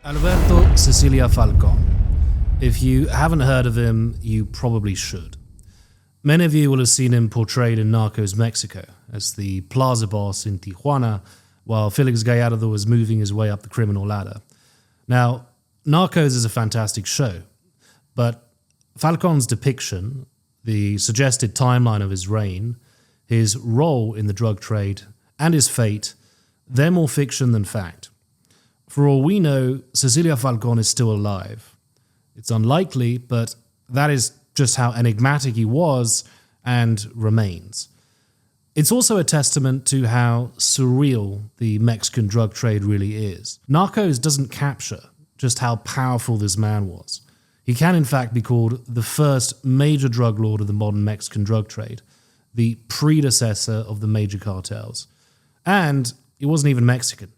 Alberto Sicilia Falcón. If you haven't heard of him, you probably should. Many of you will have seen him portrayed in Narcos Mexico as the plaza boss in Tijuana, while Felix Gallardo was moving his way up the criminal ladder. Now, Narcos is a fantastic show, but Falcón's depiction, the suggested timeline of his reign, his role in the drug trade, and his fate, they're more fiction than fact. For all we know, Sicilia Falcón is still alive. It's unlikely, but that is just how enigmatic he was and remains. It's also a testament to how surreal the Mexican drug trade really is. Narcos doesn't capture just how powerful this man was. He can in fact be called the first major drug lord of the modern Mexican drug trade, the predecessor of the major cartels. And he wasn't even Mexican.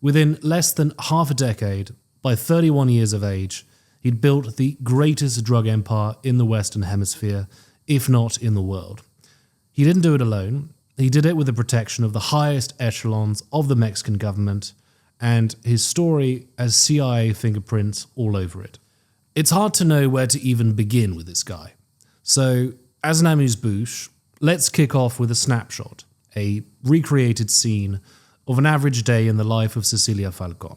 Within less than half a decade, by 31 years of age, he'd built the greatest drug empire in the Western Hemisphere, if not in the world. He didn't do it alone. He did it with the protection of the highest echelons of the Mexican government, and his story has CIA fingerprints all over it. It's hard to know where to even begin with this guy. So, as an amuse-bouche, let's kick off with a snapshot, a recreated scene of an average day in the life of Sicilia Falcón.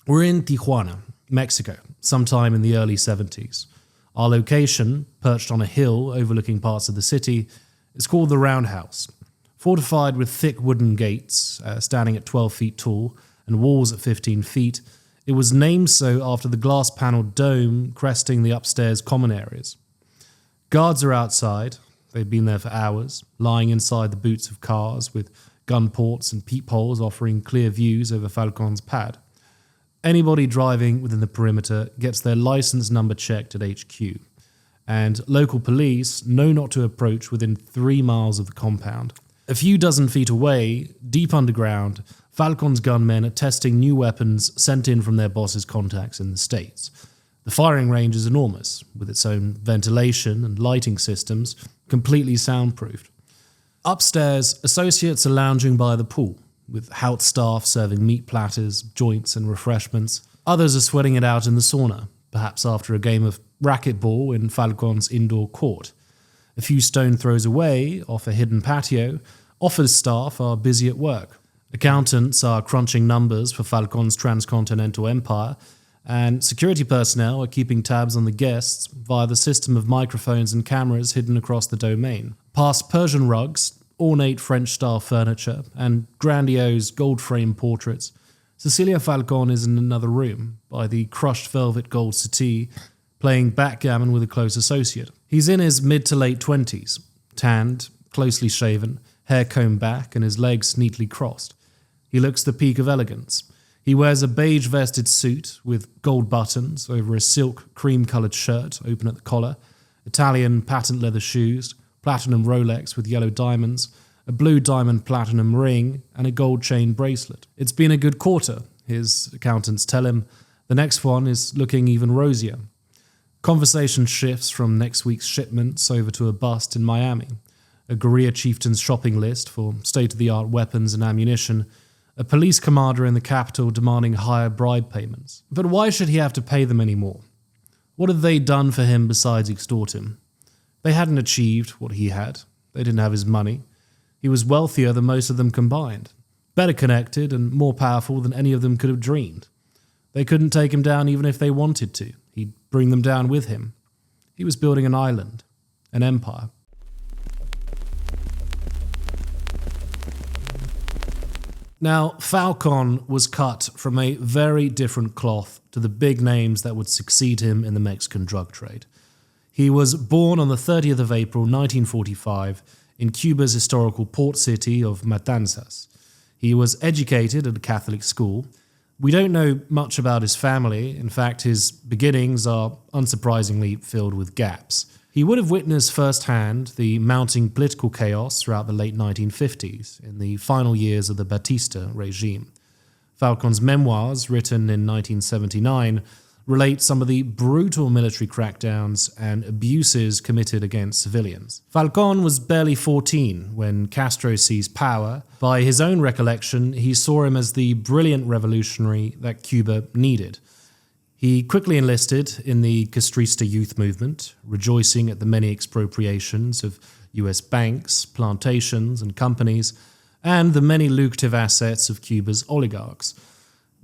We're in Tijuana, Mexico, sometime in the early 70s. Our location, perched on a hill overlooking parts of the city, is called the Roundhouse. Fortified with thick wooden gates, standing at 12 feet tall, and walls at 15 feet, it was named so after the glass-panelled dome cresting the upstairs common areas. Guards are outside. They've been there for hours, lying inside the boots of cars with gun ports and peepholes offering clear views over Falcón's pad. Anybody driving within the perimeter gets their license number checked at HQ, and local police know not to approach within 3 miles of the compound. A few dozen feet away, deep underground, Falcón's gunmen are testing new weapons sent in from their boss's contacts in the States. The firing range is enormous, with its own ventilation and lighting systems, completely soundproofed. Upstairs, associates are lounging by the pool, with house staff serving meat platters, joints and refreshments. Others are sweating it out in the sauna, perhaps after a game of racquetball in Falcón's indoor court. A few stone throws away, off a hidden patio, office staff are busy at work. Accountants are crunching numbers for Falcón's transcontinental empire, and security personnel are keeping tabs on the guests via the system of microphones and cameras hidden across the domain. Past Persian rugs, ornate French-style furniture, and grandiose gold-frame portraits, Sicilia Falcón is in another room, by the crushed velvet gold settee, playing backgammon with a close associate. He's in his mid to late 20s, tanned, closely shaven, hair combed back, and his legs neatly crossed. He looks the peak of elegance. He wears a beige-vested suit with gold buttons over a silk cream-coloured shirt open at the collar, Italian patent leather shoes, platinum Rolex with yellow diamonds, a blue diamond platinum ring, and a gold chain bracelet. It's been a good quarter, his accountants tell him. The next one is looking even rosier. Conversation shifts from next week's shipments over to a bust in Miami, a guerrilla chieftain's shopping list for state-of-the-art weapons and ammunition, a police commander in the capital demanding higher bribe payments. But why should he have to pay them anymore? What had they done for him besides extort him? They hadn't achieved what he had. They didn't have his money. He was wealthier than most of them combined, better connected and more powerful than any of them could have dreamed. They couldn't take him down even if they wanted to. He'd bring them down with him. He was building an island, an empire. Now, Falcón was cut from a very different cloth to the big names that would succeed him in the Mexican drug trade. He was born on the 30th of April 1945 in Cuba's historical port city of Matanzas. He was educated at a Catholic school. We don't know much about his family. In fact, his beginnings are unsurprisingly filled with gaps. He would have witnessed firsthand the mounting political chaos throughout the late 1950s, in the final years of the Batista regime. Falcón's memoirs, written in 1979, relate some of the brutal military crackdowns and abuses committed against civilians. Falcón was barely 14 when Castro seized power. By his own recollection, he saw him as the brilliant revolutionary that Cuba needed. He quickly enlisted in the Castrista youth movement, rejoicing at the many expropriations of US banks, plantations, and companies, and the many lucrative assets of Cuba's oligarchs.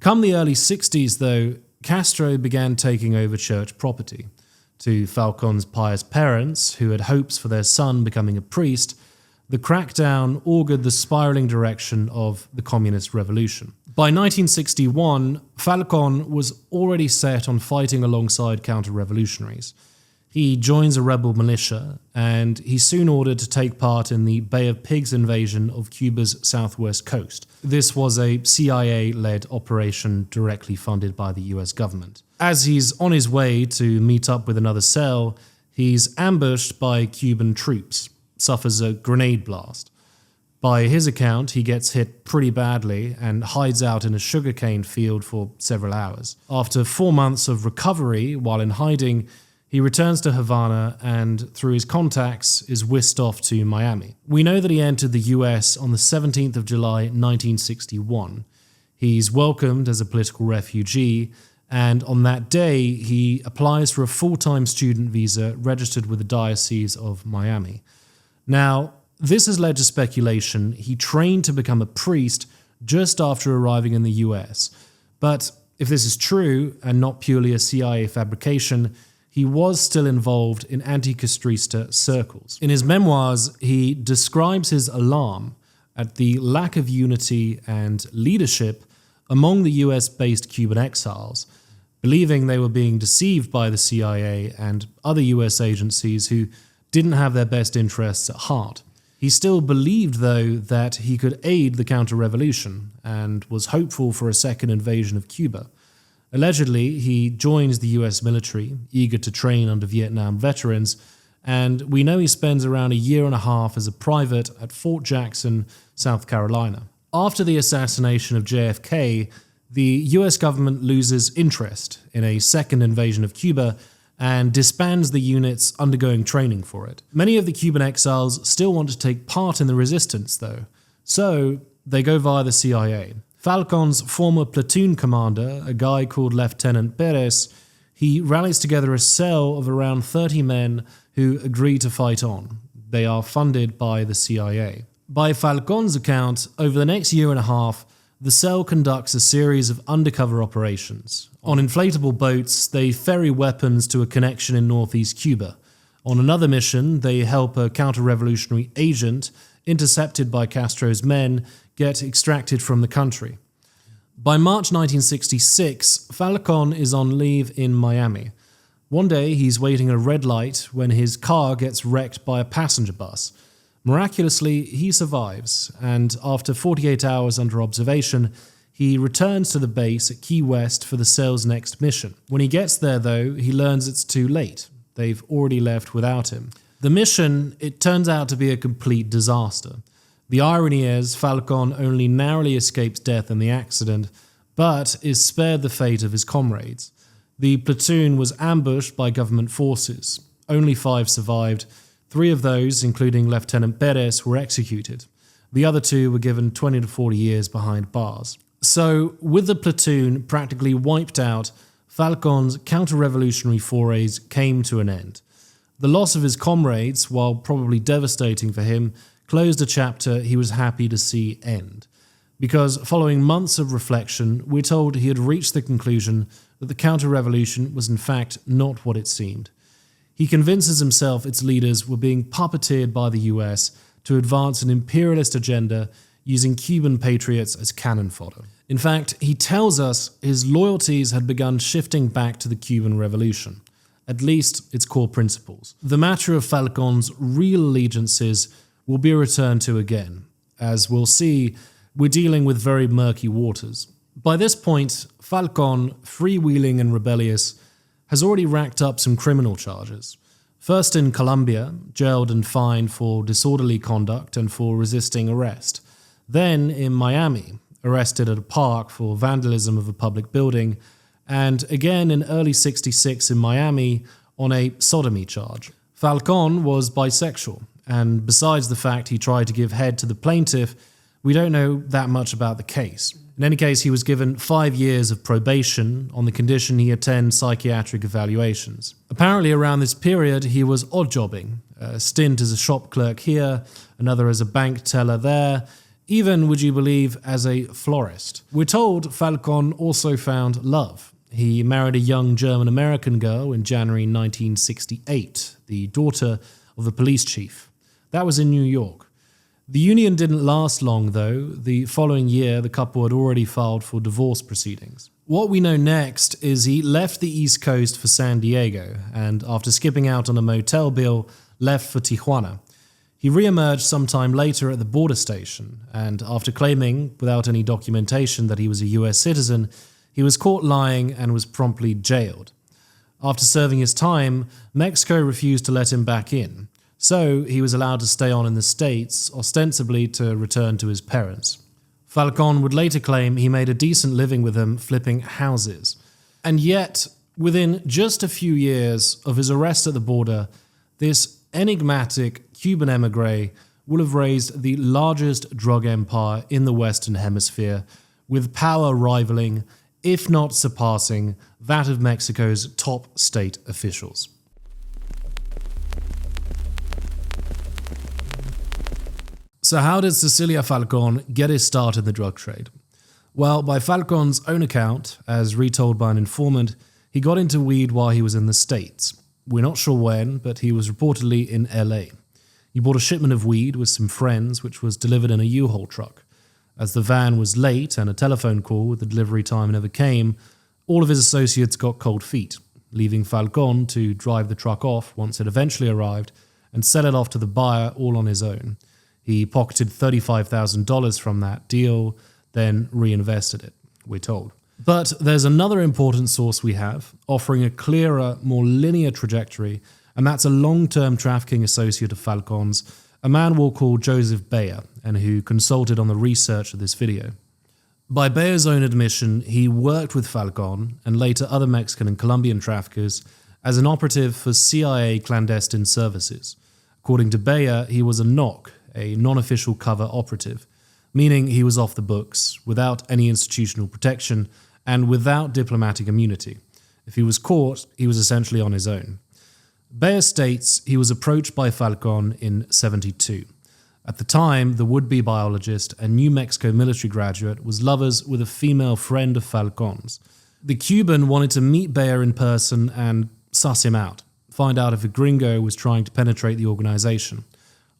Come the early 60s, though, Castro began taking over church property. To Falcón's pious parents, who had hopes for their son becoming a priest, the crackdown augured the spiraling direction of the communist revolution. By 1961, Falcón was already set on fighting alongside counter-revolutionaries. He joins a rebel militia, and he's soon ordered to take part in the Bay of Pigs invasion of Cuba's southwest coast. This was a CIA-led operation directly funded by the US government. As he's on his way to meet up with another cell, he's ambushed by Cuban troops, suffers a grenade blast. By his account, he gets hit pretty badly and hides out in a sugarcane field for several hours. After 4 months of recovery while in hiding, he returns to Havana and, through his contacts, is whisked off to Miami. We know that he entered the US on the 17th of July 1961. He's welcomed as a political refugee, and on that day he applies for a full-time student visa registered with the Diocese of Miami. Now, this has led to speculation he trained to become a priest just after arriving in the US. But if this is true, and not purely a CIA fabrication, he was still involved in anti-Castrista circles. In his memoirs, he describes his alarm at the lack of unity and leadership among the US-based Cuban exiles, believing they were being deceived by the CIA and other US agencies who didn't have their best interests at heart. He still believed, though, that he could aid the counter-revolution and was hopeful for a second invasion of Cuba. Allegedly, he joins the US military, eager to train under Vietnam veterans, and we know he spends around a year and a half as a private at Fort Jackson, South Carolina. After the assassination of JFK, the US government loses interest in a second invasion of Cuba and disbands the units undergoing training for it. Many of the Cuban exiles still want to take part in the resistance, though, so they go via the CIA. Falcón's former platoon commander, a guy called Lieutenant Perez, he rallies together a cell of around 30 men who agree to fight on. They are funded by the CIA. By Falcón's account, over the next year and a half, the cell conducts a series of undercover operations. On inflatable boats, they ferry weapons to a connection in northeast Cuba. On another mission, they help a counter-revolutionary agent, intercepted by Castro's men, get extracted from the country. By March 1966, Falcón is on leave in Miami. One day, he's waiting at a red light when his car gets wrecked by a passenger bus. Miraculously, he survives, and after 48 hours under observation, he returns to the base at Key West for the cell's next mission. When he gets there, though, he learns it's too late. They've already left without him. The mission, it turns out to be a complete disaster. The irony is, Falcón only narrowly escapes death in the accident, but is spared the fate of his comrades. The platoon was ambushed by government forces. Only 5 survived. 3 of those, including Lieutenant Perez, were executed. The other 2 were given 20 to 40 years behind bars. So, with the platoon practically wiped out, Falcón's counter-revolutionary forays came to an end. The loss of his comrades, while probably devastating for him, closed a chapter he was happy to see end. Because following months of reflection, we're told he had reached the conclusion that the counter-revolution was in fact not what it seemed. He convinces himself its leaders were being puppeteered by the US to advance an imperialist agenda using Cuban patriots as cannon fodder. In fact, he tells us his loyalties had begun shifting back to the Cuban Revolution, at least its core principles. The matter of Falcón's real allegiances will be returned to again. As we'll see, we're dealing with very murky waters. By this point, Falcón, freewheeling and rebellious, has already racked up some criminal charges. First in Colombia, jailed and fined for disorderly conduct and for resisting arrest. Then in Miami, arrested at a park for vandalism of a public building, and again in early '66 in Miami on a sodomy charge. Falcón was bisexual, and besides the fact he tried to give head to the plaintiff, we don't know that much about the case. In any case, he was given 5 years of probation on the condition he attend psychiatric evaluations. Apparently around this period, he was odd-jobbing, a stint as a shop clerk here, another as a bank teller there, even, would you believe, as a florist. We're told Falcón also found love. He married a young German-American girl in January 1968, the daughter of the police chief. That was in New York. The union didn't last long, though. The following year, the couple had already filed for divorce proceedings. What we know next is he left the East Coast for San Diego, and after skipping out on a motel bill, left for Tijuana. He re-emerged sometime later at the border station, and after claiming, without any documentation, that he was a US citizen, he was caught lying and was promptly jailed. After serving his time, Mexico refused to let him back in. So he was allowed to stay on in the States, ostensibly to return to his parents. Falcón would later claim he made a decent living with them flipping houses. And yet, within just a few years of his arrest at the border, this enigmatic Cuban emigre will have raised the largest drug empire in the Western Hemisphere, with power rivaling, if not surpassing, that of Mexico's top state officials. So how did Sicilia Falcón get his start in the drug trade? Well, by Falcón's own account, as retold by an informant, he got into weed while he was in the States. We're not sure when, but he was reportedly in LA. He bought a shipment of weed with some friends, which was delivered in a U-Haul truck. As the van was late and a telephone call with the delivery time never came, all of his associates got cold feet, leaving Falcón to drive the truck off once it eventually arrived and sell it off to the buyer all on his own. He pocketed $35,000 from that deal, then reinvested it, we're told. But there's another important source we have, offering a clearer, more linear trajectory, and that's a long-term trafficking associate of Falcón's, a man we'll call Joseph Bayer, and who consulted on the research of this video. By Bayer's own admission, he worked with Falcón, and later other Mexican and Colombian traffickers, as an operative for CIA clandestine services. According to Bayer, he was a NOC, a non-official cover operative, meaning he was off the books, without any institutional protection, and without diplomatic immunity. If he was caught, he was essentially on his own. Bayer states he was approached by Falcón in '72. At the time, the would-be biologist and New Mexico military graduate was lovers with a female friend of Falcón's. The Cuban wanted to meet Bayer in person and suss him out, find out if a gringo was trying to penetrate the organization.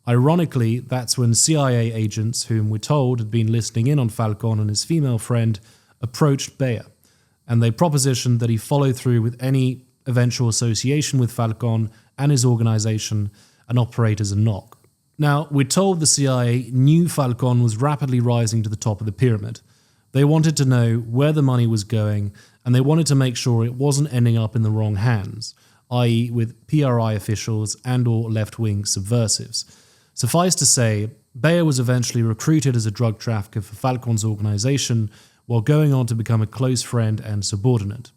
Ironically, that's when CIA agents, whom we're told had been listening in on Falcón and his female friend, approached Bayer, and they propositioned that he follow through with any eventual association with Falcón and his organization and operate as a NOC. Now, we're told the CIA knew Falcón was rapidly rising to the top of the pyramid. They wanted to know where the money was going, and they wanted to make sure it wasn't ending up in the wrong hands, i.e. with PRI officials and or left-wing subversives. Suffice to say, Bayer was eventually recruited as a drug trafficker for Falcón's organization, while going on to become a close friend and subordinate.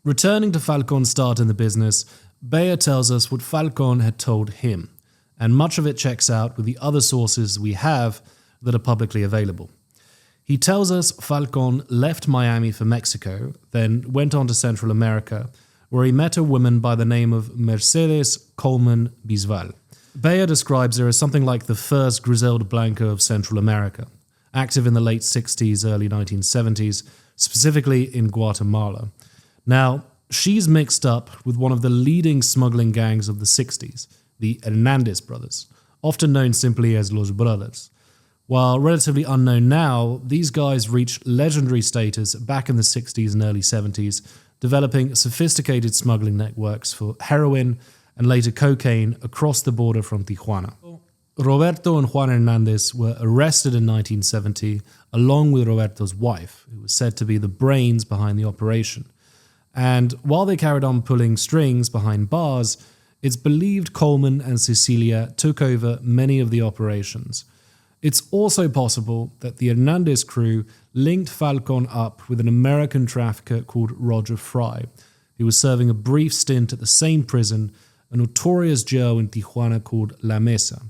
Returning to Falcón's start in the business, Bayer tells us what Falcón had told him, and much of it checks out with the other sources we have that are publicly available. He tells us Falcón left Miami for Mexico, then went on to Central America, where he met a woman by the name of Mercedes Coleman Bisbal. Bayer describes her as something like the first Griselda Blanco of Central America, active in the late 60s, early 1970s, specifically in Guatemala. Now, she's mixed up with one of the leading smuggling gangs of the 60s, the Hérnandez brothers, often known simply as Los Brothers. While relatively unknown now, these guys reached legendary status back in the 60s and early 70s, developing sophisticated smuggling networks for heroin and later cocaine across the border from Tijuana. Roberto and Juan Hérnandez were arrested in 1970, along with Roberto's wife, who was said to be the brains behind the operation. And while they carried on pulling strings behind bars, it's believed Coleman and Sicilia took over many of the operations. It's also possible that the Hérnandez crew linked Falcón up with an American trafficker called Roger Fry, who was serving a brief stint at the same prison, a notorious jail in Tijuana called La Mesa.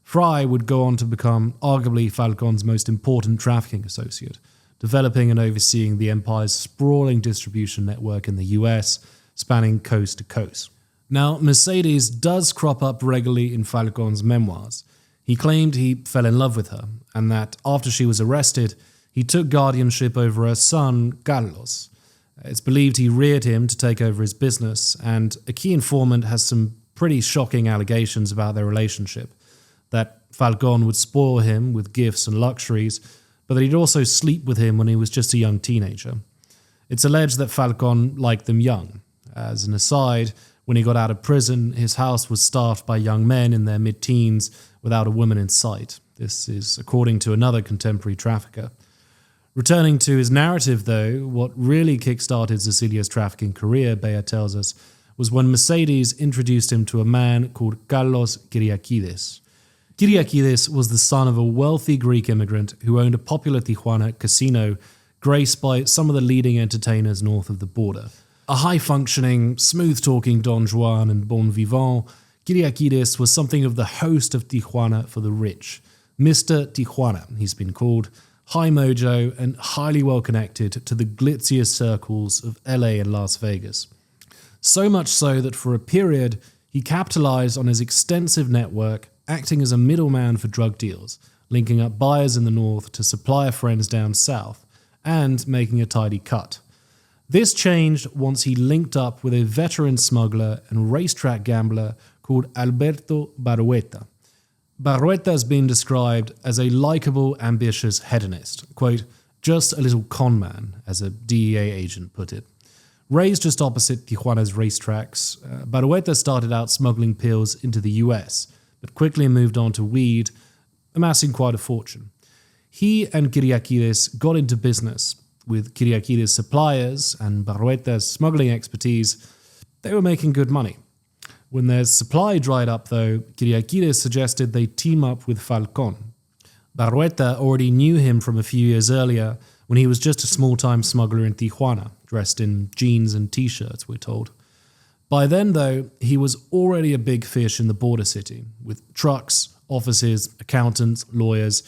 Fry would go on to become arguably Falcón's most important trafficking associate, developing and overseeing the empire's sprawling distribution network in the US, spanning coast to coast. Now, Mercedes does crop up regularly in Falcón's memoirs. He claimed he fell in love with her, and that after she was arrested, he took guardianship over her son, Carlos. It's believed he reared him to take over his business, and a key informant has some pretty shocking allegations about their relationship. That Falcón would spoil him with gifts and luxuries, but that he'd also sleep with him when he was just a young teenager. It's alleged that Falcón liked them young. As an aside, when he got out of prison, his house was staffed by young men in their mid-teens without a woman in sight. This is according to another contemporary trafficker. Returning to his narrative, though, what really kick-started Sicilia's trafficking career, Bea tells us, was when Mercedes introduced him to a man called Carlos Kyriakides. Kyriakides was the son of a wealthy Greek immigrant who owned a popular Tijuana casino, graced by some of the leading entertainers north of the border. A high-functioning, smooth-talking Don Juan and bon vivant, Kyriakides was something of the host of Tijuana for the rich. Mr. Tijuana, he's been called, high mojo and highly well-connected to the glitzier circles of LA and Las Vegas. So much so that for a period, he capitalized on his extensive network, acting as a middleman for drug deals, linking up buyers in the north to supplier friends down south, and making a tidy cut. This changed once he linked up with a veteran smuggler and racetrack gambler called Alberto Barrueta. Barrueta has been described as a likable, ambitious hedonist, quote, just a little con man, as a DEA agent put it. Raised just opposite Tijuana's racetracks, Barrueta started out smuggling pills into the US, but quickly moved on to weed, amassing quite a fortune. He and Kyriakides got into business. With Kyriakides' suppliers and Barrueta's smuggling expertise, they were making good money. When their supply dried up, though, Kyriakides suggested they team up with Falcón. Barrueta already knew him from a few years earlier when he was just a small-time smuggler in Tijuana, dressed in jeans and t-shirts, we're told. By then, though, he was already a big fish in the border city, with trucks, offices, accountants, lawyers.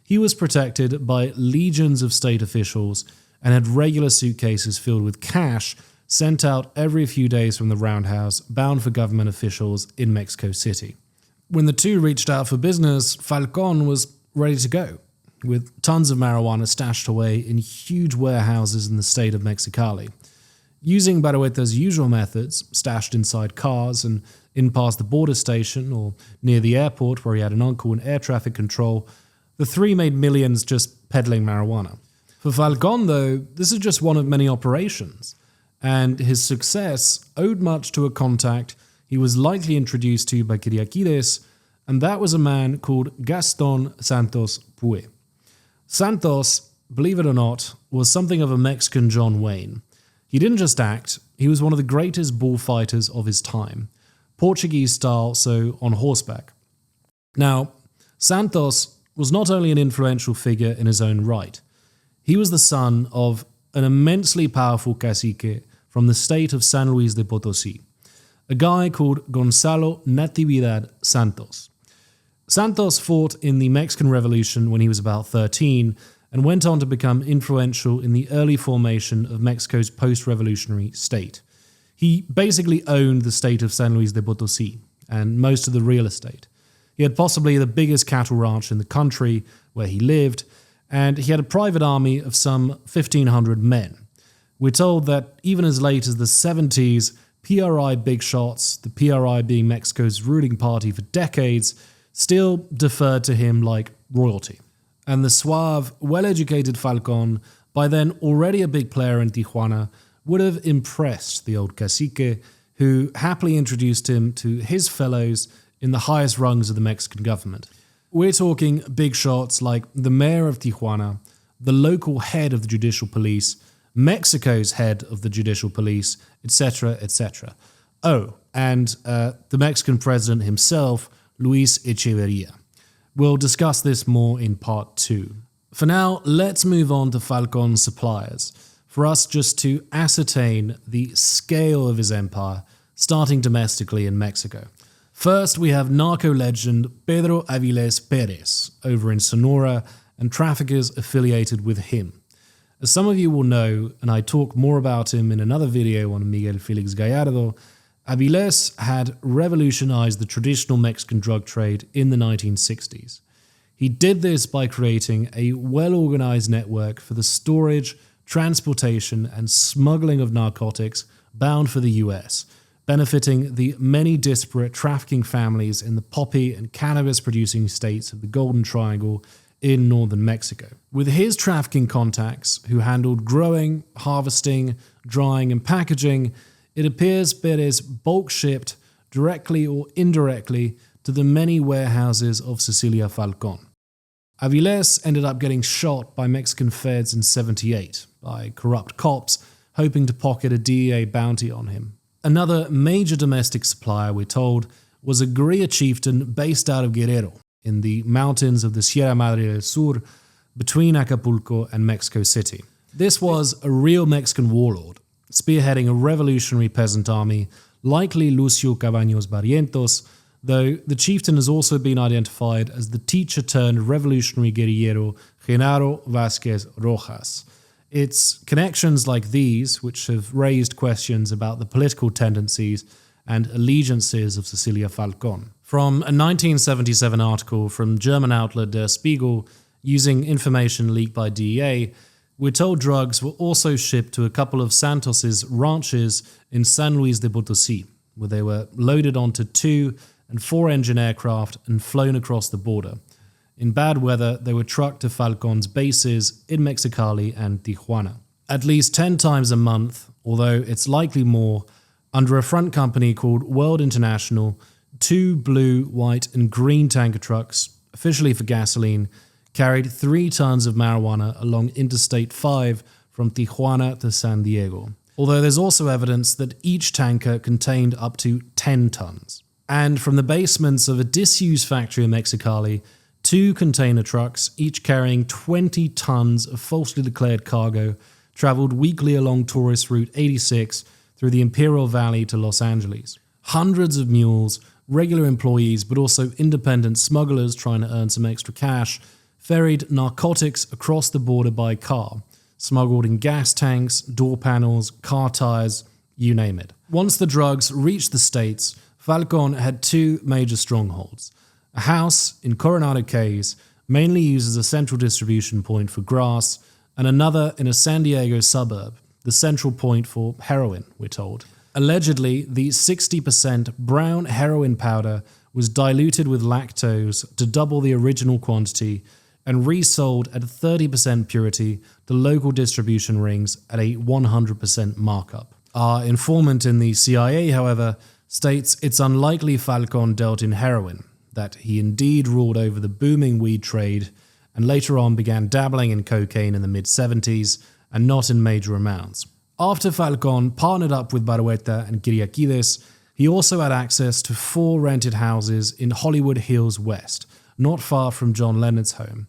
He was protected by legions of state officials and had regular suitcases filled with cash sent out every few days from the roundhouse, bound for government officials in Mexico City. When the two reached out for business, Falcón was ready to go, with tons of marijuana stashed away in huge warehouses in the state of Mexicali. Using Barrueta's usual methods, stashed inside cars and in past the border station or near the airport where he had an uncle in air traffic control, the three made millions just peddling marijuana. For Falcón, though, this is just one of many operations, and his success owed much to a contact he was likely introduced to by Kyriakides, and that was a man called Gaston Santos Puig. Santos, believe it or not, was something of a Mexican John Wayne. He didn't just act, he was one of the greatest bullfighters of his time, Portuguese style, so on horseback. Now, Santos was not only an influential figure in his own right, he was the son of an immensely powerful cacique from the state of San Luis de Potosí, a guy called Gonzalo Natividad Santos. Santos fought in the Mexican Revolution when he was about 13 and went on to become influential in the early formation of Mexico's post-revolutionary state. He basically owned the state of San Luis de Potosí and most of the real estate. He had possibly the biggest cattle ranch in the country where he lived, and he had a private army of some 1,500 men. We're told that even as late as the 70s, PRI big shots, the PRI being Mexico's ruling party for decades, still deferred to him like royalty. And the suave, well-educated Falcón, by then already a big player in Tijuana, would have impressed the old cacique, who happily introduced him to his fellows in the highest rungs of the Mexican government. We're talking big shots like the mayor of Tijuana, the local head of the judicial police, Mexico's head of the judicial police, etc., etc. Oh, and the Mexican president himself, Luis Echeverría. We'll discuss this more in part 2. For now, let's move on to Falcon's suppliers, for us just to ascertain the scale of his empire, starting domestically in Mexico. First, we have narco legend Pedro Avilés Pérez over in Sonora and traffickers affiliated with him. As some of you will know, and I talk more about him in another video on Miguel Félix Gallardo, Avilés had revolutionized the traditional Mexican drug trade in the 1960s. He did this by creating a well-organized network for the storage, transportation, and smuggling of narcotics bound for the US, benefiting the many disparate trafficking families in the poppy and cannabis-producing states of the Golden Triangle in northern Mexico. With his trafficking contacts, who handled growing, harvesting, drying, and packaging, it appears Pérez bulk shipped, directly or indirectly, to the many warehouses of Sicilia Falcón. Avilés ended up getting shot by Mexican feds in '78 by corrupt cops hoping to pocket a DEA bounty on him. Another major domestic supplier, we're told, was a guerrilla chieftain based out of Guerrero, in the mountains of the Sierra Madre del Sur, between Acapulco and Mexico City. This was a real Mexican warlord, spearheading a revolutionary peasant army, likely Lucio Cabaños Barrientos, though the chieftain has also been identified as the teacher-turned-revolutionary guerrillero Genaro Vázquez Rojas. It's connections like these which have raised questions about the political tendencies and allegiances of Sicilia Falcón. From a 1977 article from German outlet Der Spiegel, using information leaked by DEA, we're told drugs were also shipped to a couple of Santos's ranches in San Luis de Potosí, where they were loaded onto 2- and 4-engine aircraft and flown across the border. In bad weather, they were trucked to Falcón's bases in Mexicali and Tijuana. At least 10 times a month, although it's likely more, under a front company called World International, 2 blue, white, and green tanker trucks, officially for gasoline, carried 3 tons of marijuana along Interstate 5 from Tijuana to San Diego. Although there's also evidence that each tanker contained up to 10 tons. And from the basements of a disused factory in Mexicali, 2 container trucks, each carrying 20 tons of falsely declared cargo, traveled weekly along tourist Route 86 through the Imperial Valley to Los Angeles. Hundreds of mules, regular employees, but also independent smugglers trying to earn some extra cash, ferried narcotics across the border by car, smuggled in gas tanks, door panels, car tires, you name it. Once the drugs reached the States, Falcón had 2 major strongholds. A house in Coronado Cayes, mainly used as a central distribution point for grass, and another in a San Diego suburb, the central point for heroin, we're told. Allegedly, the 60% brown heroin powder was diluted with lactose to double the original quantity and resold at 30% purity to local distribution rings at a 100% markup. Our informant in the CIA, however, states it's unlikely Falcón dealt in heroin, that he indeed ruled over the booming weed trade and later on began dabbling in cocaine in the mid-70s and not in major amounts. After Falcón partnered up with Barrueta and Kyriakides, he also had access to 4 rented houses in Hollywood Hills West, not far from John Lennon's home.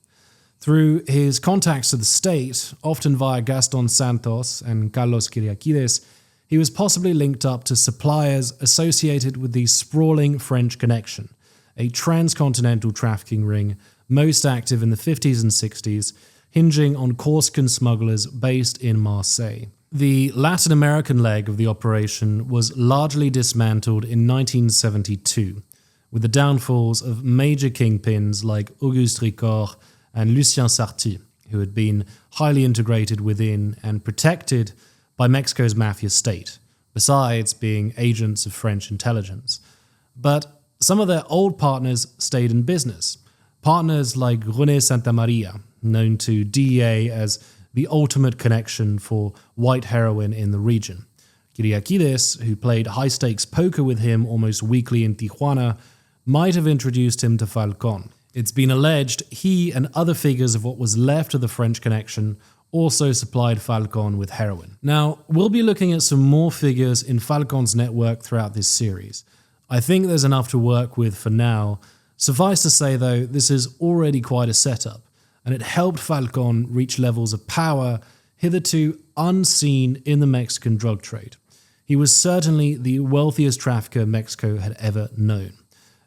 Through his contacts to the state, often via Gaston Santos and Carlos Kyriakides, he was possibly linked up to suppliers associated with the sprawling French Connection, a transcontinental trafficking ring most active in the 50s and 60s, hinging on Corsican smugglers based in Marseille. The Latin American leg of the operation was largely dismantled in 1972, with the downfalls of major kingpins like Auguste Ricord and Lucien Sarti, who had been highly integrated within and protected by Mexico's mafia state, besides being agents of French intelligence. But some of their old partners stayed in business. Partners like René Santamaria, known to DEA as the ultimate connection for white heroin in the region. Kyriakides, who played high-stakes poker with him almost weekly in Tijuana, might have introduced him to Falcón. It's been alleged he and other figures of what was left of the French Connection also supplied Falcón with heroin. Now, we'll be looking at some more figures in Falcón's network throughout this series. I think there's enough to work with for now, Suffice to say though, this is already quite a setup, and it helped Falcón reach levels of power hitherto unseen in the Mexican drug trade. He was certainly the wealthiest trafficker Mexico had ever known.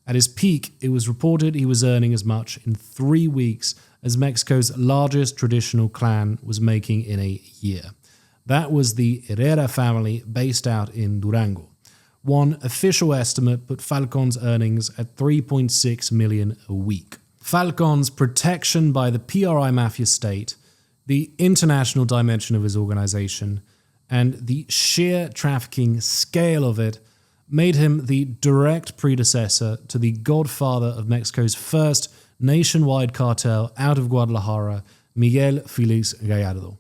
At his peak, it was reported he was earning as much in 3 weeks as Mexico's largest traditional clan was making in a year. That was the Herrera family based out in Durango. One official estimate put Falcón's earnings at $3.6 million a week. Falcón's protection by the PRI mafia state, the international dimension of his organization, and the sheer trafficking scale of it made him the direct predecessor to the godfather of Mexico's first nationwide cartel out of Guadalajara, Miguel Felix Gallardo.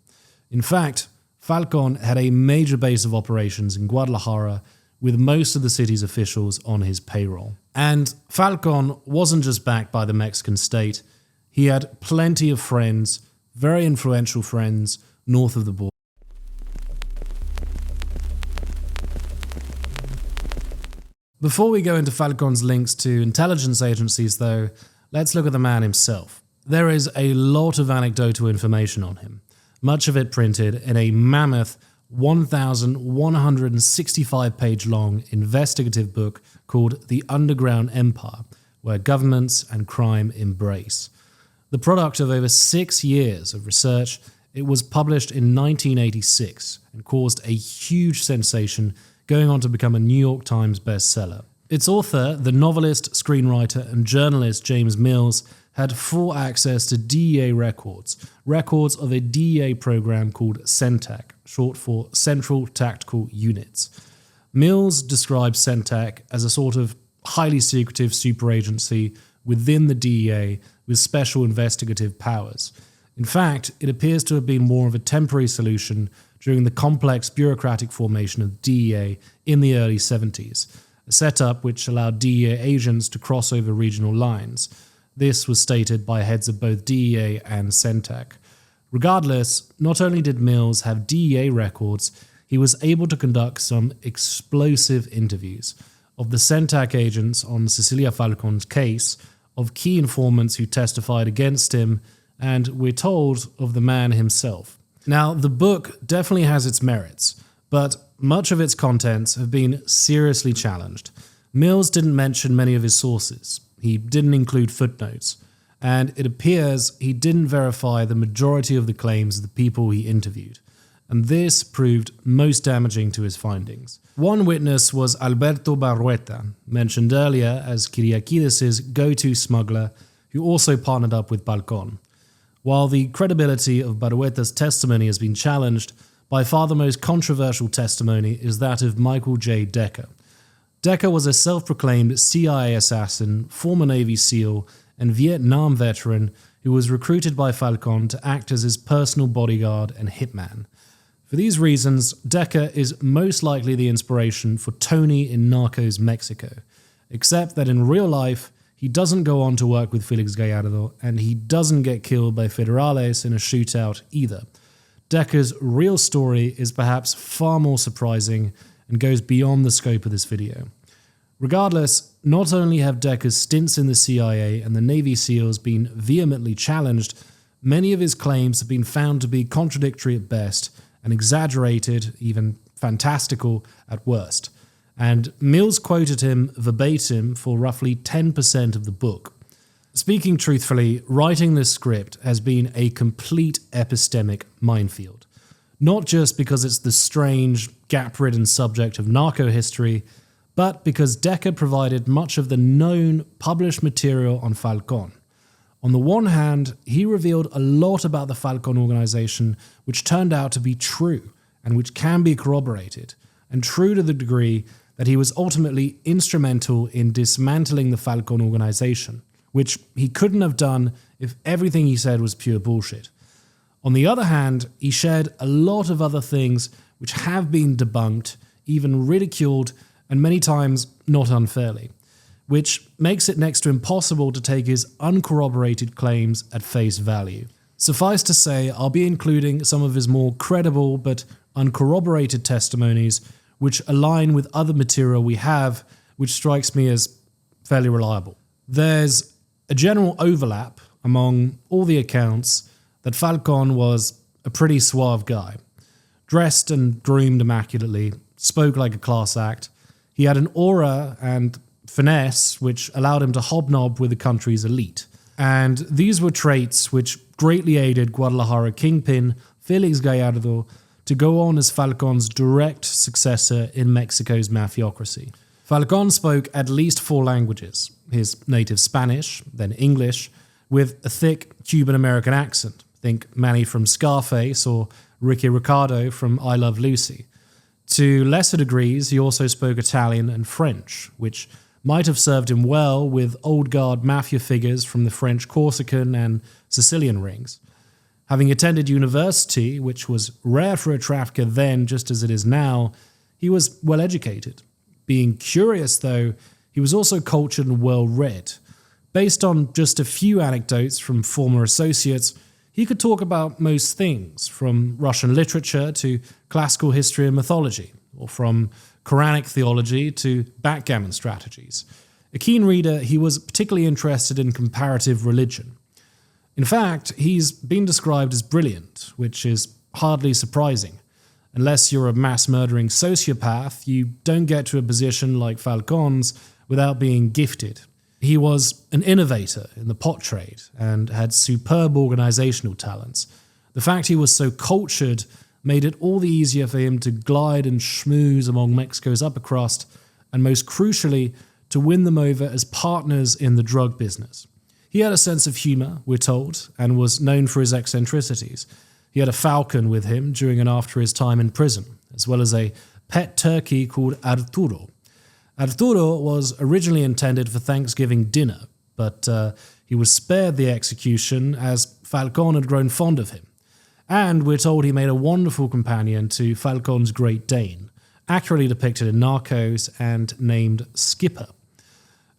In fact, Falcón had a major base of operations in Guadalajara with most of the city's officials on his payroll. And Falcón wasn't just backed by the Mexican state, he had plenty of friends, very influential friends, north of the border. Before we go into Falcón's links to intelligence agencies though, let's look at the man himself. There is a lot of anecdotal information on him, much of it printed in a mammoth 1,165-page long investigative book called The Underground Empire, where governments and crime embrace. The product of over 6 years of research, it was published in 1986 and caused a huge sensation, going on to become a New York Times bestseller. Its author, the novelist, screenwriter, and journalist James Mills, had full access to DEA records of a DEA program called CENTAC, short for Central Tactical Units. Mills describes CENTAC as a sort of highly secretive super agency within the DEA with special investigative powers. In fact, it appears to have been more of a temporary solution during the complex bureaucratic formation of DEA in the early 70s, a setup which allowed DEA agents to cross over regional lines. This was stated by heads of both DEA and CENTAC. Regardless, not only did Mills have DEA records, he was able to conduct some explosive interviews of the CENTAC agents on Sicilia Falcón's case, of key informants who testified against him, and, we're told, of the man himself. Now, the book definitely has its merits, but much of its contents have been seriously challenged. Mills didn't mention many of his sources. He didn't include footnotes, and it appears he didn't verify the majority of the claims of the people he interviewed, and this proved most damaging to his findings. One witness was Alberto Barrueta, mentioned earlier as Kyriakidis' go-to smuggler, who also partnered up with Falcón. While the credibility of Barrueta's testimony has been challenged, by far the most controversial testimony is that of Michael J. Decker. Decker was a self-proclaimed CIA assassin, former Navy SEAL, and Vietnam veteran who was recruited by Falcón to act as his personal bodyguard and hitman. For these reasons, Decker is most likely the inspiration for Tony in Narcos Mexico, except that in real life, he doesn't go on to work with Felix Gallardo, and he doesn't get killed by federales in a shootout either. Decker's real story is perhaps far more surprising and goes beyond the scope of this video. Regardless, not only have Decker's stints in the CIA and the Navy SEALs been vehemently challenged, many of his claims have been found to be contradictory at best and exaggerated, even fantastical at worst. And Mills quoted him verbatim for roughly 10% of the book. Speaking truthfully, writing this script has been a complete epistemic minefield. Not just because it's the strange, gap-ridden subject of narco history, but because Decker provided much of the known, published material on Falcón. On the one hand, he revealed a lot about the Falcón organization which turned out to be true, and which can be corroborated, and true to the degree that he was ultimately instrumental in dismantling the Falcón organization, which he couldn't have done if everything he said was pure bullshit. On the other hand, he shared a lot of other things which have been debunked, even ridiculed, and many times not unfairly, which makes it next to impossible to take his uncorroborated claims at face value. Suffice to say, I'll be including some of his more credible but uncorroborated testimonies which align with other material we have, which strikes me as fairly reliable. There's a general overlap among all the accounts that Falcón was a pretty suave guy. Dressed and groomed immaculately, spoke like a class act. He had an aura and finesse which allowed him to hobnob with the country's elite. And these were traits which greatly aided Guadalajara kingpin Felix Gallardo to go on as Falcón's direct successor in Mexico's mafiocracy. Falcón spoke at least 4 languages, his native Spanish, then English, with a thick Cuban-American accent. Think Manny from Scarface or Ricky Ricardo from I Love Lucy. To lesser degrees, he also spoke Italian and French, which might have served him well with old guard mafia figures from the French Corsican and Sicilian rings. Having attended university, which was rare for a trafficker then just as it is now, he was well educated. Being curious, though, he was also cultured and well-read. Based on just a few anecdotes from former associates, he could talk about most things, from Russian literature to classical history and mythology, or from Quranic theology to backgammon strategies. A keen reader, he was particularly interested in comparative religion. In fact, he's been described as brilliant, which is hardly surprising. Unless you're a mass-murdering sociopath, you don't get to a position like Falcón's without being gifted. He was an innovator in the pot trade and had superb organizational talents. The fact he was so cultured made it all the easier for him to glide and schmooze among Mexico's upper crust, and most crucially, to win them over as partners in the drug business. He had a sense of humor, we're told, and was known for his eccentricities. He had a falcon with him during and after his time in prison, as well as a pet turkey called Arturo. Arturo was originally intended for Thanksgiving dinner, but he was spared the execution as Falcón had grown fond of him. And we're told he made a wonderful companion to Falcón's Great Dane, accurately depicted in Narcos and named Skipper.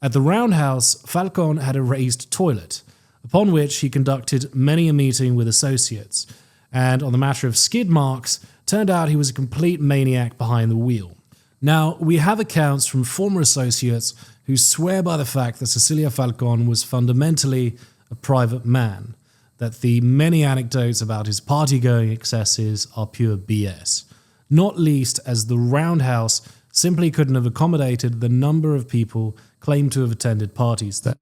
At the Roundhouse, Falcón had a raised toilet, upon which he conducted many a meeting with associates, and on the matter of skid marks, turned out he was a complete maniac behind the wheel. Now, we have accounts from former associates who swear by the fact that Sicilia Falcón was fundamentally a private man, that the many anecdotes about his party-going excesses are pure BS, not least as the Roundhouse simply couldn't have accommodated the number of people claimed to have attended parties there.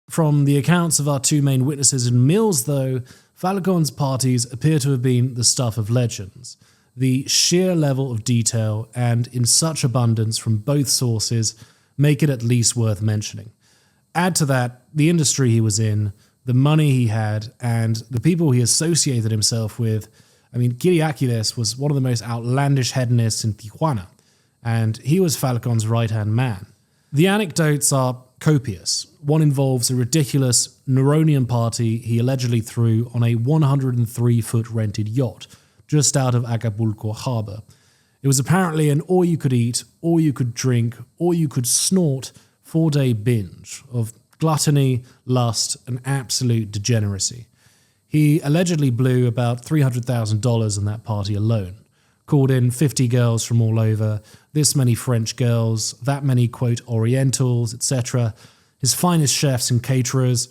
From the accounts of our 2 main witnesses in Mills, though, Falcón's parties appear to have been the stuff of legends. The sheer level of detail, and in such abundance from both sources, make it at least worth mentioning. Add to that the industry he was in, the money he had, and the people he associated himself with. I mean, Kiriakides was one of the most outlandish hedonists in Tijuana, and he was Falcón's right-hand man. The anecdotes are copious. One involves a ridiculous Neronian party he allegedly threw on a 103-foot rented yacht just out of Acapulco harbor. It was apparently an all-you-could-eat, all-you-could-drink, all-you-could-snort 4-day binge of gluttony, lust, and absolute degeneracy. He allegedly blew about $300,000 on that party alone. Called in 50 girls from all over, this many French girls, that many, quote, Orientals, etc., his finest chefs and caterers.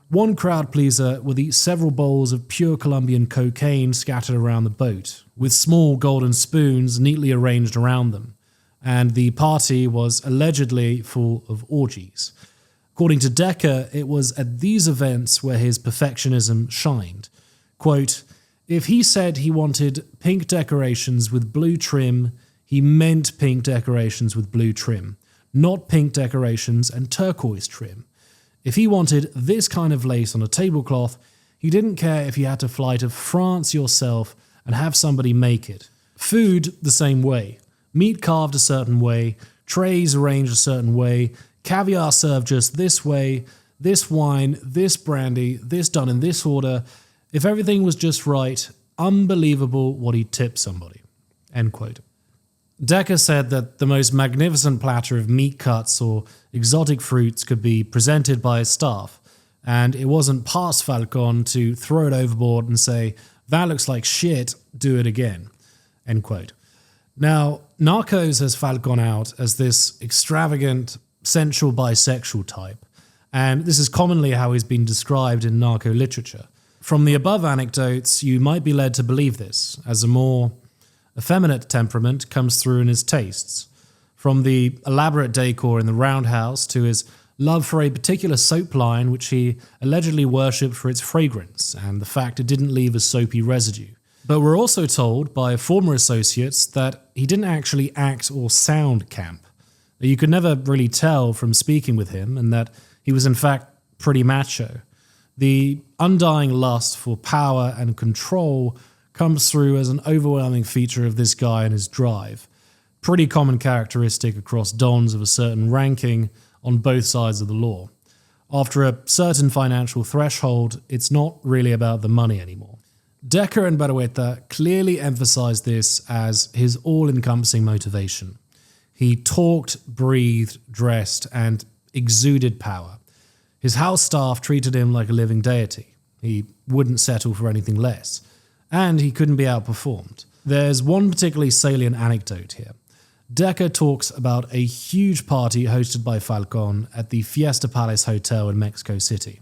One crowd pleaser were the several bowls of pure Colombian cocaine scattered around the boat, with small golden spoons neatly arranged around them, and the party was allegedly full of orgies. According to Decker, it was at these events where his perfectionism shined. Quote, if he said he wanted pink decorations with blue trim, he meant pink decorations with blue trim, not pink decorations and turquoise trim. If he wanted this kind of lace on a tablecloth, he didn't care if you had to fly to France yourself and have somebody make it. Food, the same way. Meat carved a certain way, trays arranged a certain way, caviar served just this way, this wine, this brandy, this done in this order. If everything was just right, unbelievable what he'd tip somebody. End quote. Decker said that the most magnificent platter of meat cuts or exotic fruits could be presented by his staff, and it wasn't past Falcón to throw it overboard and say, that looks like shit, do it again. End quote. Now, Narcos has Falcón out as this extravagant, sensual bisexual type, and this is commonly how he's been described in narco literature. From the above anecdotes, you might be led to believe this, as a more effeminate temperament comes through in his tastes. From the elaborate decor in the roundhouse to his love for a particular soap line which he allegedly worshipped for its fragrance and the fact it didn't leave a soapy residue. But we're also told by former associates that he didn't actually act or sound camp, that you could never really tell from speaking with him, and that he was in fact pretty macho. The undying lust for power and control comes through as an overwhelming feature of this guy and his drive. Pretty common characteristic across dons of a certain ranking on both sides of the law. After a certain financial threshold, it's not really about the money anymore. Decker and Barrueta clearly emphasized this as his all-encompassing motivation. He talked, breathed, dressed, and exuded power. His house staff treated him like a living deity. He wouldn't settle for anything less. And he couldn't be outperformed. There's one particularly salient anecdote here. Decker talks about a huge party hosted by Falcón at the Fiesta Palace Hotel in Mexico City.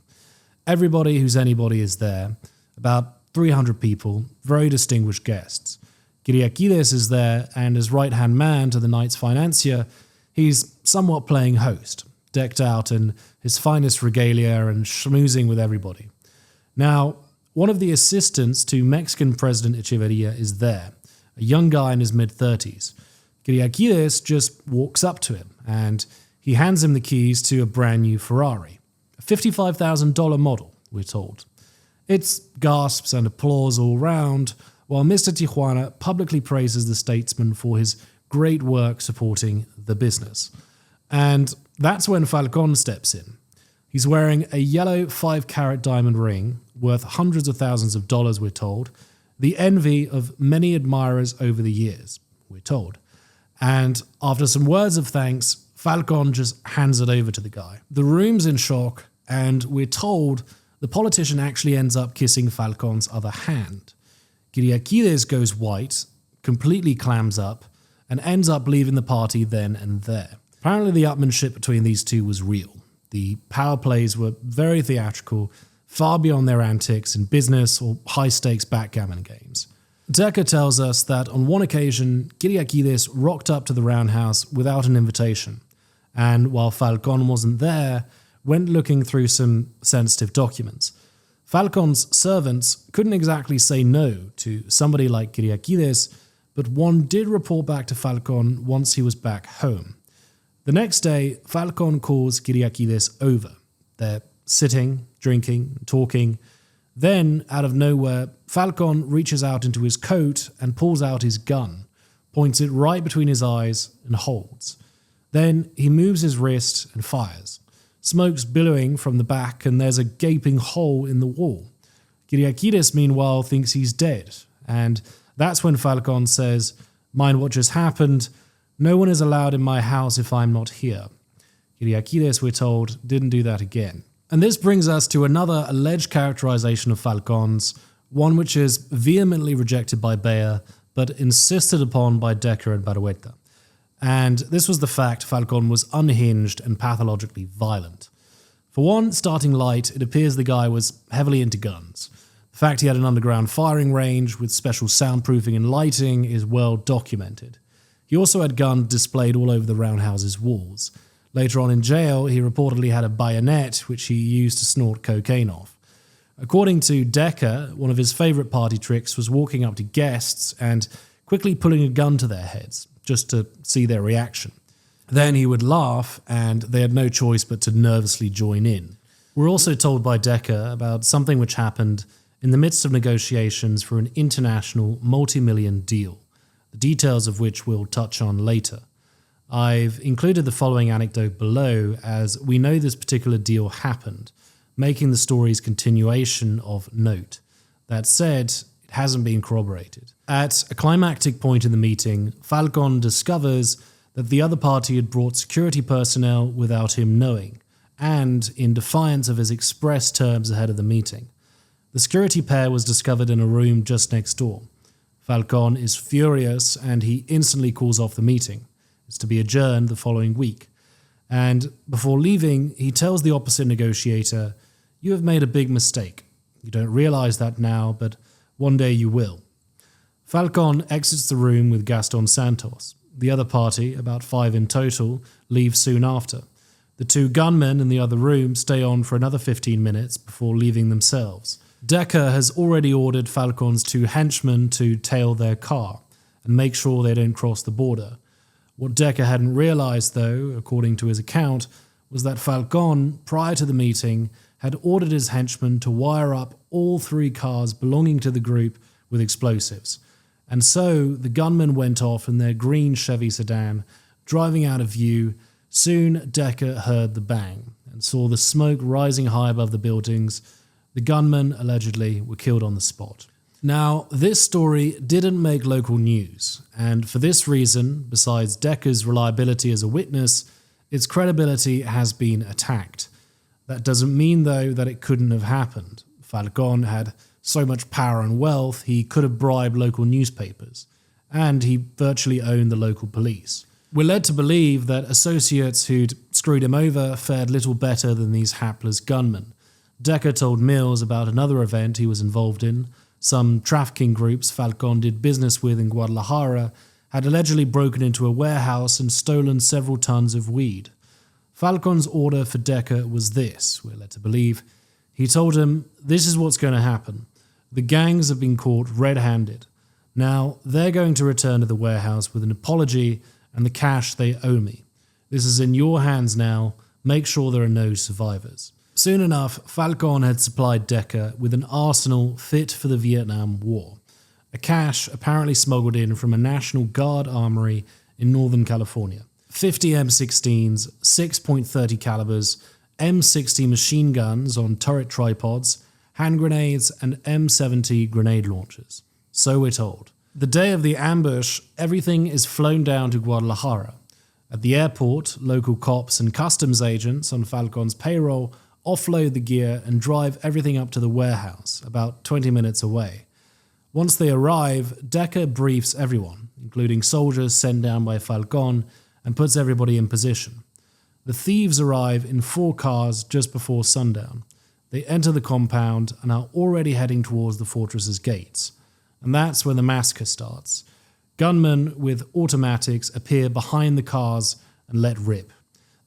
Everybody who's anybody is there, about 300 people, very distinguished guests. Kyriakides is there, and as right-hand man to the night's financier, he's somewhat playing host, decked out in his finest regalia and schmoozing with everybody. Now, one of the assistants to Mexican President Echeverria is there, a young guy in his mid-30s. Kyriakides just walks up to him, and he hands him the keys to a brand new Ferrari, a $55,000 model, we're told. It's gasps and applause all round, while Mr. Tijuana publicly praises the statesman for his great work supporting the business. And that's when Falcón steps in. He's wearing a yellow 5-carat diamond ring, worth hundreds of thousands of dollars, we're told, the envy of many admirers over the years, we're told. And after some words of thanks, Falcón just hands it over to the guy. The room's in shock, and we're told the politician actually ends up kissing Falcón's other hand. Kyriakides goes white, completely clams up, and ends up leaving the party then and there. Apparently the upmanship between these two was real. The power plays were very theatrical, far beyond their antics in business or high-stakes backgammon games. Decker tells us that on one occasion, Kyriakides rocked up to the roundhouse without an invitation, and while Falcón wasn't there, went looking through some sensitive documents. Falcón's servants couldn't exactly say no to somebody like Kyriakides, but one did report back to Falcón once he was back home. The next day, Falcón calls Kyriakides over. They're sitting, drinking, talking. Then, out of nowhere, Falcón reaches out into his coat and pulls out his gun, points it right between his eyes and holds. Then he moves his wrist and fires. Smoke's billowing from the back and there's a gaping hole in the wall. Kyriakides, meanwhile, thinks he's dead, and that's when Falcón says, "Mind what just happened? No one is allowed in my house if I'm not here." Kyriakides, we're told, didn't do that again. And this brings us to another alleged characterization of Falcón's, one which is vehemently rejected by Bayer, but insisted upon by Decker and Barrueta. And this was the fact Falcón was unhinged and pathologically violent. For one, starting light, it appears the guy was heavily into guns. The fact he had an underground firing range with special soundproofing and lighting is well documented. He also had guns displayed all over the roundhouse's walls. Later on in jail, he reportedly had a bayonet which he used to snort cocaine off. According to Decker, one of his favourite party tricks was walking up to guests and quickly pulling a gun to their heads, just to see their reaction. Then he would laugh, and they had no choice but to nervously join in. We're also told by Decker about something which happened in the midst of negotiations for an international multi-million deal, the details of which we'll touch on later. I've included the following anecdote below, as we know this particular deal happened, making the story's continuation of note. That said, it hasn't been corroborated. At a climactic point in the meeting, Falcón discovers that the other party had brought security personnel without him knowing, and in defiance of his express terms ahead of the meeting. The security pair was discovered in a room just next door. Falcón is furious, and he instantly calls off the meeting. It's to be adjourned the following week. And before leaving, he tells the opposite negotiator, "You have made a big mistake. You don't realize that now, but one day you will." Falcón exits the room with Gaston Santos. The other party, about 5 in total, leave soon after. The 2 gunmen in the other room stay on for another 15 minutes before leaving themselves. Decker has already ordered Falcón's 2 henchmen to tail their car and make sure they don't cross the border. What Decker hadn't realized, though, according to his account, was that Falcón, prior to the meeting, had ordered his henchmen to wire up all 3 cars belonging to the group with explosives. And so the gunmen went off in their green Chevy sedan, driving out of view. Soon Decker heard the bang and saw the smoke rising high above the buildings. The gunmen, allegedly, were killed on the spot. Now, this story didn't make local news, and for this reason, besides Decker's reliability as a witness, its credibility has been attacked. That doesn't mean, though, that it couldn't have happened. Falcón had so much power and wealth, he could have bribed local newspapers, and he virtually owned the local police. We're led to believe that associates who'd screwed him over fared little better than these hapless gunmen. Decker told Mills about another event he was involved in. Some trafficking groups Falcón did business with in Guadalajara had allegedly broken into a warehouse and stolen several tons of weed. Falcón's order for Decker was this, we're led to believe. He told him, "This is what's going to happen. The gangs have been caught red-handed. Now, they're going to return to the warehouse with an apology and the cash they owe me. This is in your hands now. Make sure there are no survivors." Soon enough, Falcón had supplied Decker with an arsenal fit for the Vietnam War. A cache apparently smuggled in from a National Guard armory in Northern California. 50 M16s, 6.30 calibers, M60 machine guns on turret tripods, hand grenades, and M70 grenade launchers. So we're told. The day of the ambush, everything is flown down to Guadalajara. At the airport, local cops and customs agents on Falcón's payroll offload the gear and drive everything up to the warehouse, about 20 minutes away. Once they arrive, Decker briefs everyone, including soldiers sent down by Falcón, and puts everybody in position. The thieves arrive in 4 cars just before sundown. They enter the compound and are already heading towards the fortress's gates. And that's when the massacre starts. Gunmen with automatics appear behind the cars and let rip.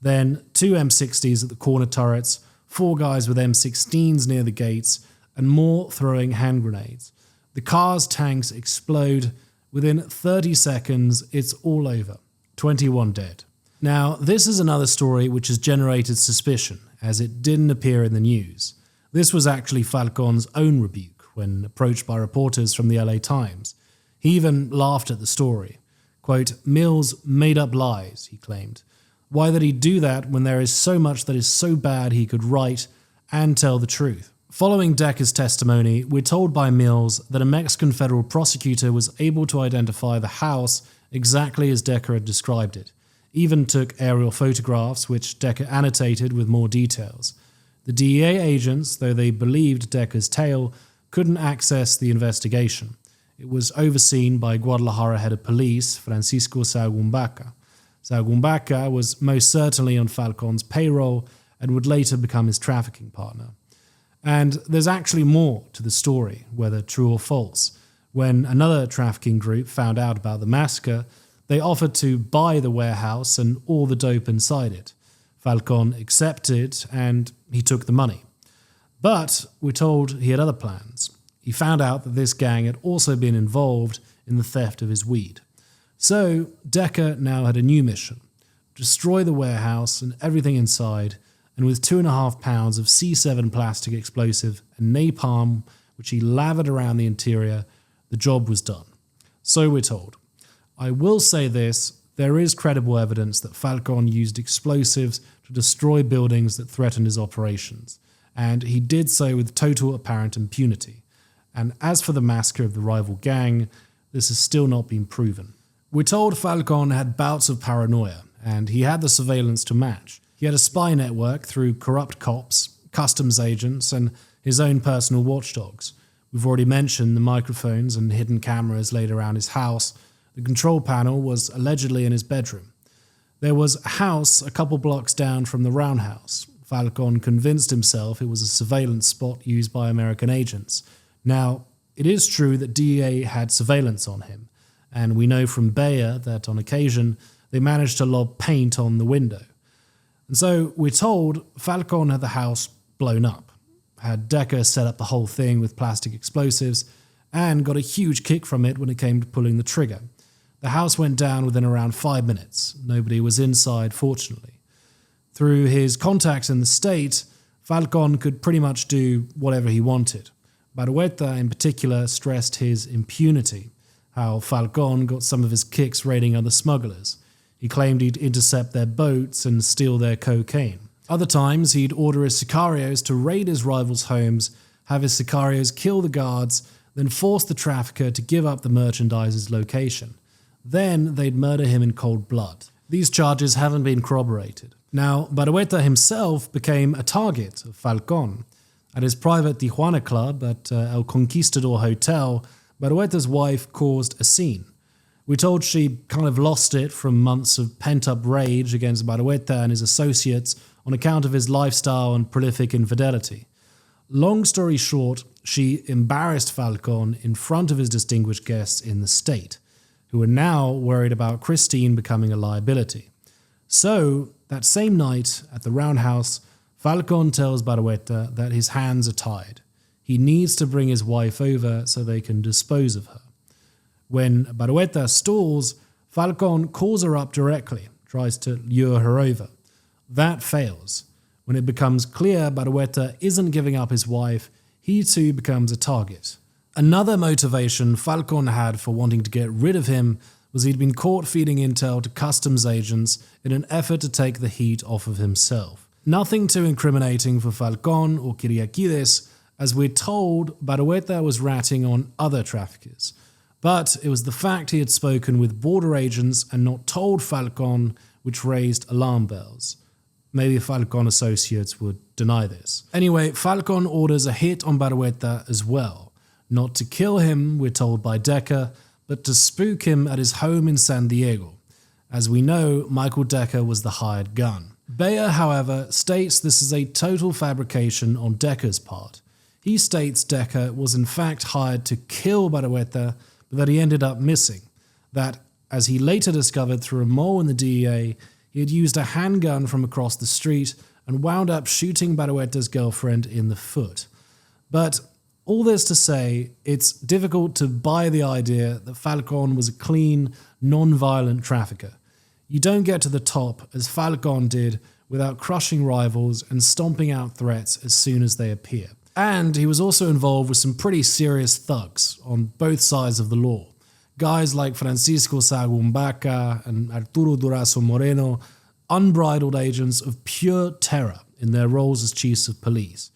Then 2 M60s at the corner turrets, 4 guys with M16s near the gates, and more throwing hand grenades. The car's tanks explode. Within 30 seconds, it's all over. 21 dead. Now, this is another story which has generated suspicion, as it didn't appear in the news. This was actually Falcón's own rebuke when approached by reporters from the LA Times. He even laughed at the story. Quote, "Mills made up lies," he claimed. Why did he do that when there is so much that is so bad he could write and tell the truth? Following Decker's testimony, we're told by Mills that a Mexican federal prosecutor was able to identify the house exactly as Decker had described it. Even took aerial photographs, which Decker annotated with more details. The DEA agents, though they believed Decker's tale, couldn't access the investigation. It was overseen by Guadalajara head of police, Francisco Sagumbaca. Sagumbaca was most certainly on Falcón's payroll and would later become his trafficking partner. And there's actually more to the story, whether true or false. When another trafficking group found out about the massacre, they offered to buy the warehouse and all the dope inside it. Falcón accepted and he took the money. But we're told he had other plans. He found out that this gang had also been involved in the theft of his weed. So Decker now had a new mission: destroy the warehouse and everything inside, and with 2.5 pounds of C7 plastic explosive and napalm, which he lathered around the interior, the job was done. So we're told. I will say this, there is credible evidence that Falcón used explosives to destroy buildings that threatened his operations, and he did so with total apparent impunity. And as for the massacre of the rival gang, this has still not been proven. We're told Falcón had bouts of paranoia, and he had the surveillance to match. He had a spy network through corrupt cops, customs agents, and his own personal watchdogs. We've already mentioned the microphones and hidden cameras laid around his house. The control panel was allegedly in his bedroom. There was a house a couple blocks down from the roundhouse. Falcón convinced himself it was a surveillance spot used by American agents. Now, it is true that DEA had surveillance on him, and we know from Bayer that on occasion they managed to lob paint on the window. And so we're told Falcón had the house blown up, had Decker set up the whole thing with plastic explosives, and got a huge kick from it when it came to pulling the trigger. The house went down within around 5 minutes. Nobody was inside, fortunately. Through his contacts in the state, Falcón could pretty much do whatever he wanted. Barrueta in particular stressed his impunity, how Falcón got some of his kicks raiding other smugglers. He claimed he'd intercept their boats and steal their cocaine. Other times, he'd order his sicarios to raid his rivals' homes, have his sicarios kill the guards, then force the trafficker to give up the merchandiser's location. Then they'd murder him in cold blood. These charges haven't been corroborated. Now, Barrueta himself became a target of Falcón. At his private Tijuana club at El Conquistador Hotel, Barrueta's wife caused a scene. We're told she kind of lost it from months of pent-up rage against Barrueta and his associates on account of his lifestyle and prolific infidelity. Long story short, she embarrassed Falcón in front of his distinguished guests in the state, who were now worried about Christine becoming a liability. So, that same night at the roundhouse, Falcón tells Barrueta that his hands are tied. He needs to bring his wife over so they can dispose of her. When Barrueta stalls, Falcón calls her up directly, tries to lure her over. That fails. When it becomes clear Barrueta isn't giving up his wife, he too becomes a target. Another motivation Falcón had for wanting to get rid of him was he'd been caught feeding intel to customs agents in an effort to take the heat off of himself. Nothing too incriminating for Falcón or Kyriakides, as we're told Barrueta was ratting on other traffickers. But it was the fact he had spoken with border agents and not told Falcón which raised alarm bells. Maybe Falcón associates would deny this. Anyway, Falcón orders a hit on Barrueta as well. Not to kill him, we're told by Decker, but to spook him at his home in San Diego. As we know, Michael Decker was the hired gun. Bayer, however, states this is a total fabrication on Decker's part. He states Decker was in fact hired to kill Barrueta, but that he ended up missing. That, as he later discovered through a mole in the DEA, he had used a handgun from across the street and wound up shooting Barrueta's girlfriend in the foot. But all this to say, it's difficult to buy the idea that Falcón was a clean, non-violent trafficker. You don't get to the top, as Falcón did, without crushing rivals and stomping out threats as soon as they appear. And he was also involved with some pretty serious thugs on both sides of the law. Guys like Francisco Sahagún Baca and Arturo Durazo Moreno, unbridled agents of pure terror in their roles as chiefs of police.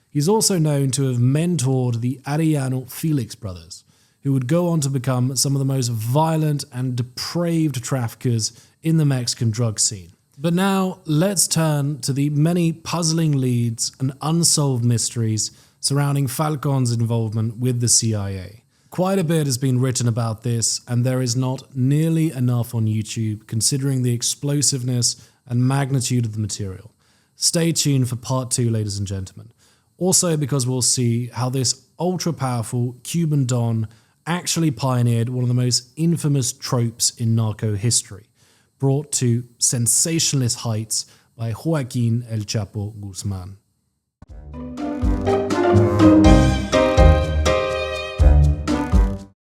He's also known to have mentored the Arellano Felix brothers, who would go on to become some of the most violent and depraved traffickers in the Mexican drug scene. But now, let's turn to the many puzzling leads and unsolved mysteries surrounding Falcón's involvement with the CIA. Quite a bit has been written about this, and there is not nearly enough on YouTube considering the explosiveness and magnitude of the material. Stay tuned for part 2, ladies and gentlemen. Also because we'll see how this ultra-powerful Cuban Don actually pioneered one of the most infamous tropes in narco history, brought to sensationalist heights by Joaquín El Chapo Guzmán.